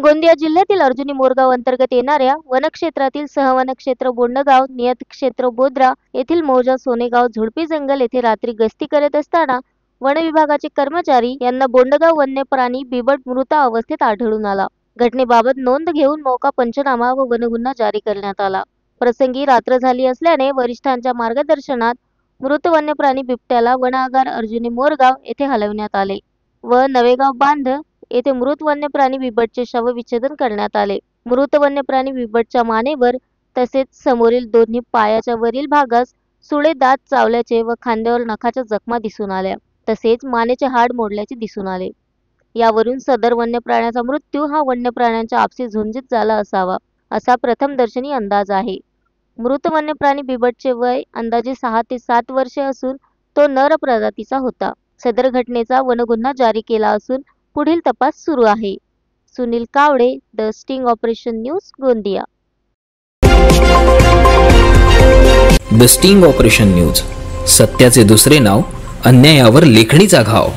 गोंदिया जिल्ह्यातील अर्जुनी मोरगाव अंतर्गत येणाऱ्या वनक्षेत्रातील सहवनक्षेत्र बोंडगाव, नियतक्षेत्र बोद्रा येथील मौजा सोनेगाव झुडपी जंगल येथे रात्री गस्ती करत असताना वन विभागाचे कर्मचारी यांना बोंडगाव वन्य प्राणी बिबट मृत अवस्थेत आढळून आला। घटनेबाबत नोंद घेऊन मौका पंचनामा व वनगुन्हा जारी करण्यात आला। प्रसंगी रात्र झाली असल्याने वरिष्ठांच्या मार्गदर्शनात मृत वन्य प्राणी बिबट्याला वन आगार अर्जुनी मोरगाव येथे हलविण्यात आले व नवेगाव बांध येथे मृत वन्य प्राणी बिबटचे शवविच्छेदन करण्यात आले। मृत वन्य प्राणी बिबटच्या मानेवर तसेच समोरील दोन्ही पायाच्या वरील भागास सुळे दात चावल्याचे व खांद्यावर नखाच्या जखमा दिसून आल्या, तसेच मानेचे हाड मोडल्याचे दिसून आले। यावरून सदर वन्य प्राण्याचा मृत्यू हा वन्य प्राण्यांच्या आपसी झुंजीत झाला असावा असा प्रथमदर्शनी अंदाज आहे। मृत वन्य प्राणी बिबटचे वय अंदाजे 6 ते 7 वर्षे असून तो नर प्रजातीचा होता। सदर घटनेचा वनगुन्हा जारी केला असून पुढील तपास सुरू आहे। Sunil Kawade, the sting operation news, Gondia. The sting operation news, सत्याचे दुसरे नाव, अन्यायावर लेखणीचा घाव।